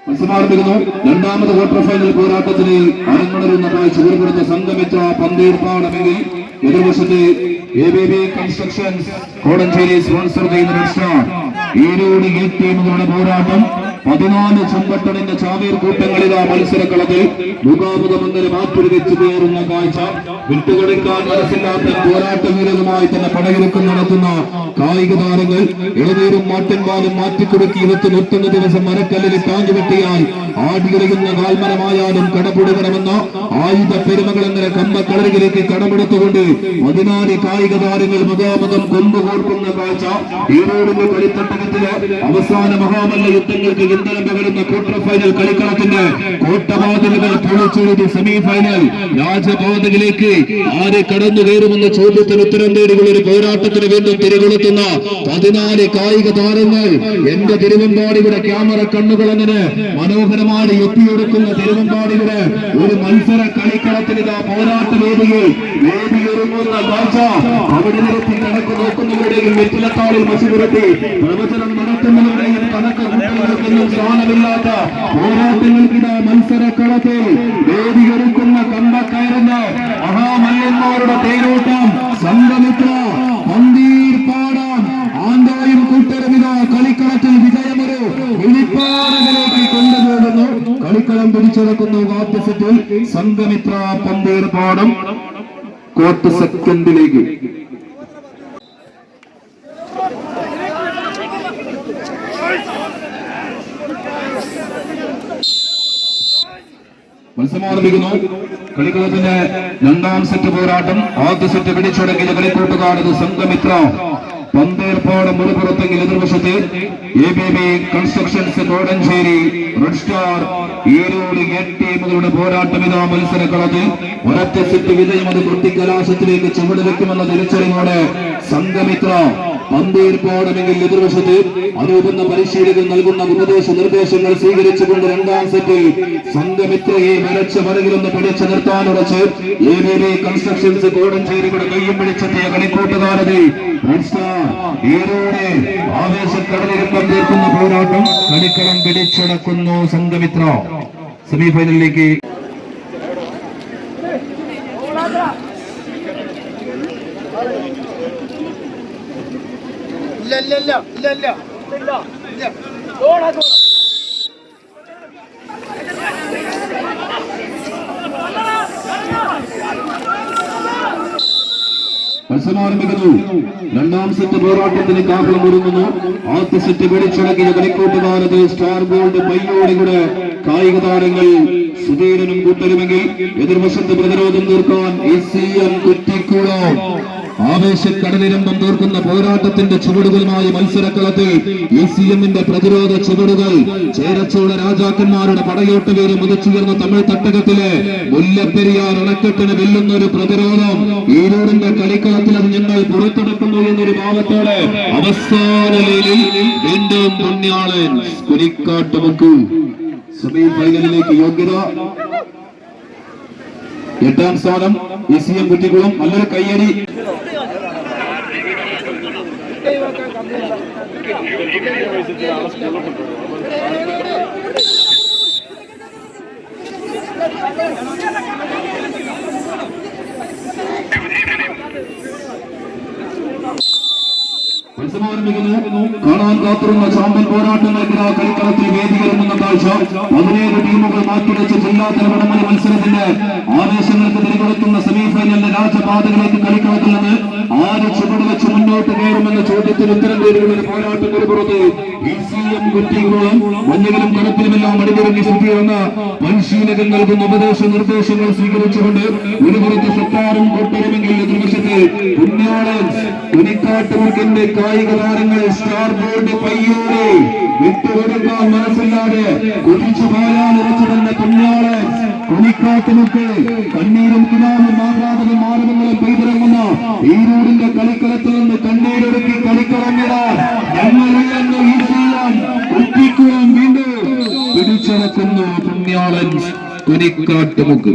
മത്സരമാരംഭിക്കുന്നു. രണ്ടാമത് quarter final പോരാട്ടത്തിന് അരങ്ങുണരുന്നതായി ചുവടുകൊടുത്ത സംഘമിത്ര പന്തീർപ്പാടമെങ്കിൽ എതിർവശത്ത് ABB കൺസ്ട്രക്ഷൻസ് കോടഞ്ചേരി സ്പോൺസർ ചെയ്യുന്ന ഈരോട് ഈ ടീമുകളുടെ പോരാട്ടം 14 ചുമ്പട്ടണിന്റെ ചാവേർ കൂട്ടങ്ങളിലാ മത്സരക്കളത്തിൽ മുഖാമുഖമങ്ങനെ മാറ്റുരച്ചു കയറുന്ന കാഴ്ച. വിട്ടുകൊടുക്കാൻ മനസ്സില്ലാത്ത പോരാട്ടവീരരുമായി തന്നെ പടയെടുക്കും നടത്തുന്ന കായിക താരങ്ങൾ ഇളനീരും മാട്ടിൻപാലും മാറ്റിക്കൊടുക്കി ഇവത്ത് നിർത്തുന്ന ദിവസം മരക്കല്ലിൽ കാഞ്ഞുവെട്ടിയാൽ ആടിയുറയുന്ന കാൽമരമായാലും കടപുടുകണമെന്ന ആയുധ പെരുമകൾ എന്ന കമ്പക്കളരികിലേക്ക് കടമെടുത്തുകൊണ്ട് 14 കായിക താരങ്ങൾ മുഖാമുഖം കൊമ്പുകോർക്കുന്ന കാഴ്ച. ഈറോഡിന്റെ കളിത്തട്ടകത്തിലെ അവസാന മഹാമല്ല യുദ്ധങ്ങൾക്ക് ഇന്ധനം പകരുന്ന ക്വാർട്ടർ ഫൈനൽ കളിക്കളത്തിന്റെ കോട്ടവാതിലുകൾ പൊളിച്ചെഴുതി സെമി ഫൈനൽ രാജപാതയിലേക്ക് ആരെ കടന്നു കയറുമെന്ന ചോദ്യത്തിന് ഉത്തരം തേടിയുള്ള ഒരു പോരാട്ടത്തിന് വീണ്ടും തിരികൊളുത്തുന്ന 14 കായിക താരങ്ങൾ. എന്റെ തിരുവമ്പാടിയുടെ ക്യാമറ കണ്ണുകൾ അങ്ങനെ മനോഹരമായി എത്തിയൊടുക്കുന്ന തിരുവമ്പാടിയുടെ ഒരു മത്സര കളിക്കളത്തിൽ ഇതാ പോരാട്ട വേദിയൊരുങ്ങുന്ന കാഴ്ച. അവിടെ നിരത്തി കണക്ക് നോക്കുന്നവരുടെയും വെറ്റിലത്താളിൽ മസിപുരത്തി പ്രവചനം നടത്തുന്നവരുടെയും കണക്ക് കുട്ടികൾക്കൊന്നും സ്ഥാനമില്ലാത്ത പോരാട്ടങ്ങൾക്കിട മത്സരക്കളത്തിൽ വേദിയൊരുക്കുന്ന കമ്പക്കയറുന്ന മഹാമല്ലന്മാരുടെ തേരോട്ടം സംഗമിത്ര പന്തീർപ്പാടം ആന്തായും കൂട്ടരുമിത കളിക്കളത്തിൽ വിജയമൊരു വെളിപ്പാടകളിലേക്ക് കൊണ്ടുപോകുന്നു. കളിക്കളം പിടിച്ചെടുക്കുന്നു. ആദ്യ സെറ്റിൽ സംഗമിത്ര പന്തീർപ്പാടം കോർട്ട് സെക്കൻഡിലേക്ക്. മത്സരമാരംഭിക്കുന്നു. കളിക്കളത്തിന്റെ രണ്ടാം സെറ്റ് പോരാട്ടം. ആദ്യ സെറ്റ് പിടിച്ചടങ്ങിയ കളിക്കൂട്ടുകാരത് സംഘമിത്ര പന്തേർപ്പാടം മുറിപ്പുറത്തെങ്കിൽ എതിർവശത്ത് ABB constructions Kodanchery red star Erode ടീമുകളുടെ പോരാട്ടം. ഇതാ മത്സരക്കളത്തിൽ ഒരൊറ്റ സെറ്റ് വിജയം അത് കൃത്യകലാശത്തിലേക്ക് ചുവട് വെക്കുമെന്ന തിരിച്ചറിവോടെ സംഘമിത്ര പന്തീർപ്പാടമെങ്കിൽ എതിർവശത്ത് അനൂപെന്ന പരിശീലകൻ നൽകുന്ന ഉപദേശ നിർദ്ദേശങ്ങൾ സ്വീകരിച്ചുകൊണ്ട് രണ്ടാം സെറ്റിൽ സംഘമിത്രയെ വരച്ച വരകിലൊന്ന് പിടിച്ചു നിർത്താനുറച്ച് ABB കൺസ്ട്രക്ഷൻസ് കോടഞ്ചേരിയുടെ കയ്യും പിടിച്ചെത്തിയ കളിക്കൂട്ടുകാരതി ഈരോടെ ആവേശക്കടലിരുപ്പം തീർക്കുന്ന പോരാട്ടം. കളിക്കളം പിടിച്ചടക്കുന്നു സംഘമിത്ര. സെമിഫൈനലിലേക്ക് മത്സരമാരംഭിക്കുന്നു. രണ്ടാം സെറ്റ് പോരാട്ടത്തിന് കാഹളം ഒരുങ്ങുന്നു. ആദ്യ സെറ്റ് പിടിച്ചടക്കിയ കളിക്കൂട്ടുകാരത് സ്റ്റാർ ഗോൾഡ് പയ്യോടിയുടെ കായിക താരങ്ങൾ സുധീരനും കൂട്ടരുമെങ്കിൽ എതിർവശത്ത് പ്രതിരോധം തീർക്കാൻ ACM കുറ്റിക്കുളം. ആവേശക്കടലിരമ്പം തീർക്കുന്ന പോരാട്ടത്തിന്റെ ചുവടുകളുമായി മത്സരക്കളത്തിൽ ACMന്റെ പ്രതിരോധ ചുവടുകൾ. ചേരച്ചോള രാജാക്കന്മാരുടെ പടയോട്ടവേര് മുതിച്ചുയർന്ന തമിഴ് തട്ടകത്തിലെ മുല്ലപ്പെരിയാർ അണക്കെട്ടിന് വെല്ലുന്ന ഒരു പ്രതിരോധം. ഈരോടിന്റെ കളിക്കളത്തിൽ അത് ഞങ്ങൾ പുറത്തെടുക്കുന്നു എന്നൊരു ഭാവത്തോടെ അവസാന ലൈനിൽ വീണ്ടും പുണ്യാളൻ കുനിക്കാട്ടുമുക്ക് സെമി ഫൈനലിലേക്ക് യോഗ്യത. 8ാം സ്ഥാനം ACM കുറ്റിക്കുളം. നല്ലൊരു കയ്യടി. മത്സരമാരംഭിക്കുന്നു. കാണാൻ കാത്തിരുന്ന ചാമ്പ്യൻ പോരാട്ടങ്ങൾക്ക് കളിക്കളത്തിൽ വേദികളെന്ന കാഴ്ച. 17 ടീമുകൾ മാറ്റിവെച്ച് ജില്ലാതല വടംവലി മത്സരത്തിന്റെ ആവേശങ്ങൾക്ക് തിരികൊടുക്കുന്ന സെമിഫൈനലിന്റെ രാജപാതകളിലേക്ക് കളിക്കളത്തിൽ നിന്ന് ആര് ചുവട് വെച്ച് മുന്നോട്ട് കയറുമെന്ന ചോദ്യത്തിന് ഉത്തരം തേടിയുള്ള പോരാട്ടത്തിന് പുറത്ത് ACM കുറ്റിക്കുളം മഞ്ഞിലും കറുപ്പിലുമെല്ലാം അടിപൊളി സ്ഥിതിയെന്ന പരിശീലകൻ നൽകുന്ന ഉപദേശ നിർദ്ദേശങ്ങൾ സ്വീകരിച്ചുകൊണ്ട് ഒരു പുറത്ത് സത്താറും കൊട്ടരുമെങ്കിൽ എതിർവശത്ത് പുണ്യാളൻ കുനിക്കാട്ടുമുക്കിന്റെ കായിക താരങ്ങൾ സ്റ്റാർ ഗോൾഡ് പയ്യോടെ വിട്ടുകൊടുക്കാൻ മനസ്സില്ലാതെ കുതിച്ചു പായാൻ ഉറച്ചിടുന്ന പുണ്യാളൻ കളിക്കാട്ടുമുക്ക് കണ്ണീരും കിനാവും ആഹ്ലാദവും മാനവങ്ങളും പെയ്തിറങ്ങുന്ന ഈരൂരിന്റെ കളിക്കളത്തിൽ നിന്ന് കണ്ണീരൊടുക്കി കളിക്കളഞ്ഞത് ഞങ്ങളില്ലെന്ന് ഈസിയാൻ കുട്ടിക്കുളം വീണ്ടും പിടിച്ചടക്കുന്നു പുണ്യാളൻ കളിക്കാട്ടുമുക്ക്.